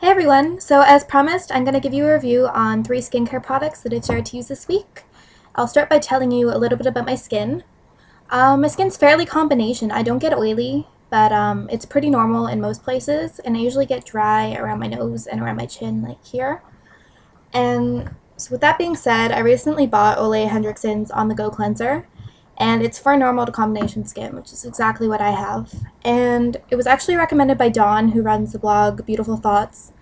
Hey everyone! So as promised, I'm going to give you a review on 3 skincare products that I've started to use this week. I'll start by telling you a little bit about my skin. My skin's fairly combination. I don't get oily, but it's pretty normal in most places, and I usually get dry around my nose and around my chin, like here. And so with that being said, I recently bought Ole Henriksen's On The Go Cleanser, and it's for normal to combination skin, which is exactly what I have. And it was actually recommended by Dawn, who runs the blog Beautiful Thoughts,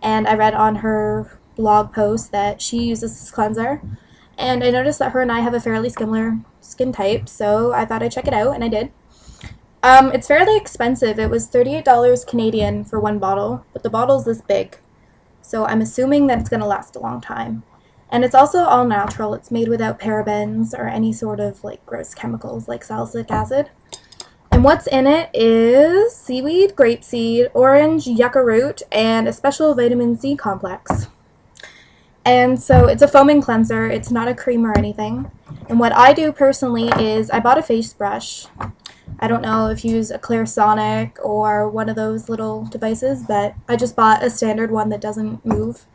and I read on her blog post that she uses this cleanser, and I noticed that her and I have a fairly similar skin type, so I thought I'd check it out, and I did. It's fairly expensive. It was $38 Canadian for one bottle, but the bottle's this big, so I'm assuming that it's going to last a long time. And it's also all natural. It's made without parabens or any sort of like gross chemicals like salicylic acid. And what's in it is seaweed, grapeseed, orange, yucca root, and a special vitamin C complex. And so it's a foaming cleanser. It's not a cream or anything. And what I do personally is I bought a face brush. I don't know if you use a Clarisonic or one of those little devices, but I just bought a standard one that doesn't move.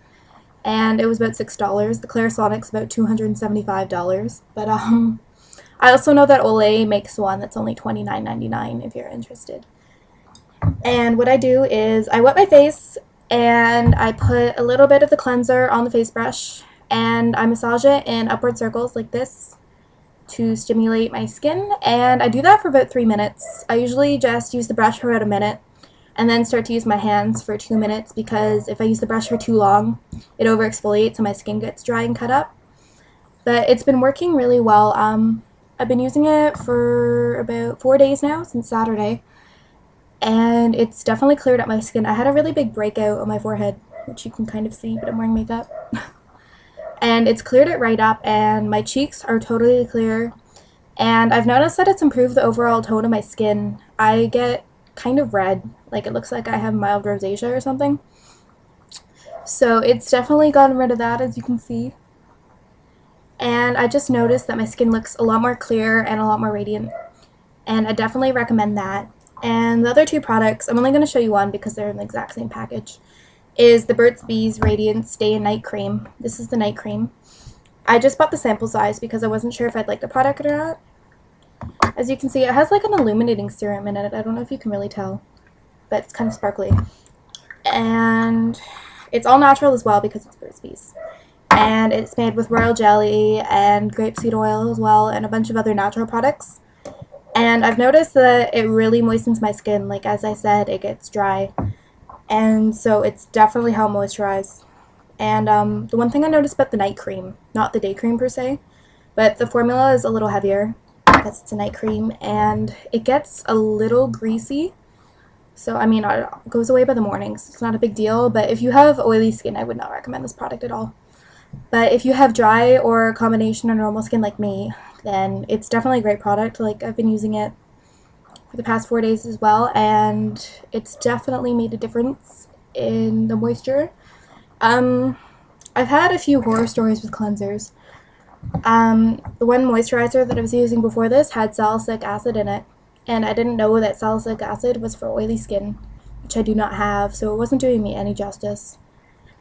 And it was about $6. The Clarisonic's about $275. But I also know that Olay makes one that's only $29.99 if you're interested. And what I do is I wet my face and I put a little bit of the cleanser on the face brush and I massage it in upward circles like this to stimulate my skin, and I do that for about 3 minutes. I usually just use the brush for about a minute and then start to use my hands for 2 minutes, because if I use the brush for too long, it over exfoliates and my skin gets dry and cut up. But it's been working really well. I've been using it for about 4 days now, since Saturday, and it's definitely cleared up my skin. I had a really big breakout on my forehead, which you can kind of see, but I'm wearing makeup. And it's cleared it right up, and my cheeks are totally clear. And I've noticed that it's improved the overall tone of my skin. I get kind of red, like it looks like I have mild rosacea or something. So it's definitely gotten rid of that, as you can see. And I just noticed that my skin looks a lot more clear and a lot more radiant, and I definitely recommend that. And the other 2 products, I'm only going to show you one because they're in the exact same package, is the Burt's Bees Radiance Day and Night Cream. This is the night cream. I just bought the sample size because I wasn't sure if I'd like the product or not. As you can see, it has like an illuminating serum in it. I don't know if you can really tell, but it's kind of sparkly. And it's all natural as well because it's Burt's Bees. And it's made with royal jelly and grapeseed oil as well, and a bunch of other natural products. And I've noticed that it really moistens my skin. Like, as I said, it gets dry. And so it's definitely helped moisturize. And the one thing I noticed about the night cream, not the day cream per se, but the formula is a little heavier because it's a night cream, and it gets a little greasy. So, I mean, it goes away by the mornings. It's not a big deal, but if you have oily skin, I would not recommend this product at all. But if you have dry or a combination or normal skin like me, then it's definitely a great product. Like, I've been using it for the past 4 days as well, and it's definitely made a difference in the moisture. I've had a few horror stories with cleansers. The one moisturizer that I was using before this had salicylic acid in it, and I didn't know that salicylic acid was for oily skin, which I do not have, so it wasn't doing me any justice.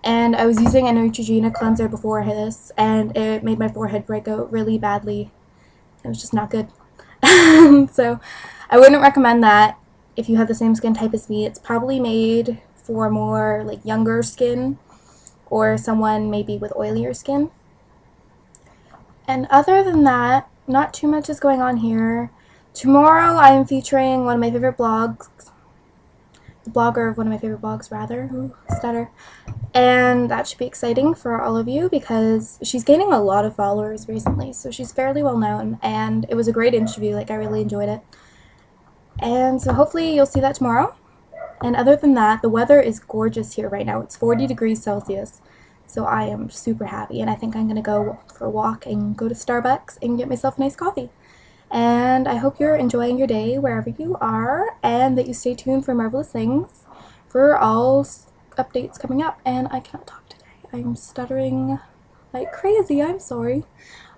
And I was using a Neutrogena cleanser before this, and it made my forehead break out really badly. It was just not good. So I wouldn't recommend that if you have the same skin type as me. It's probably made for more like younger skin or someone maybe with oilier skin. And other than that, not too much is going on here. Tomorrow I am featuring one of my favorite blogs, the blogger of one of my favorite blogs rather, stutter. And that should be exciting for all of you because she's gaining a lot of followers recently, so she's fairly well known, and it was a great interview. Like, I really enjoyed it. And so hopefully you'll see that tomorrow. And other than that, the weather is gorgeous here right now. It's 40 degrees Celsius, so I am super happy, and I think I'm going to go for a walk and go to Starbucks and get myself a nice coffee. And I hope you're enjoying your day wherever you are, and that you stay tuned for marvelous things for all updates coming up. And I cannot talk today. I'm stuttering like crazy. I'm sorry.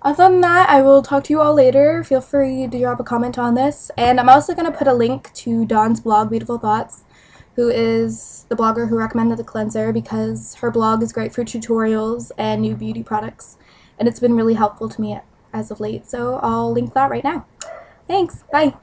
Other than that, I will talk to you all later. Feel free to drop a comment on this. And I'm also going to put a link to Dawn's blog, Beautiful Thoughts, who is the blogger who recommended the cleanser because her blog is great for tutorials and new beauty products, and it's been really helpful to me as of late, so I'll link that right now. Thanks, bye!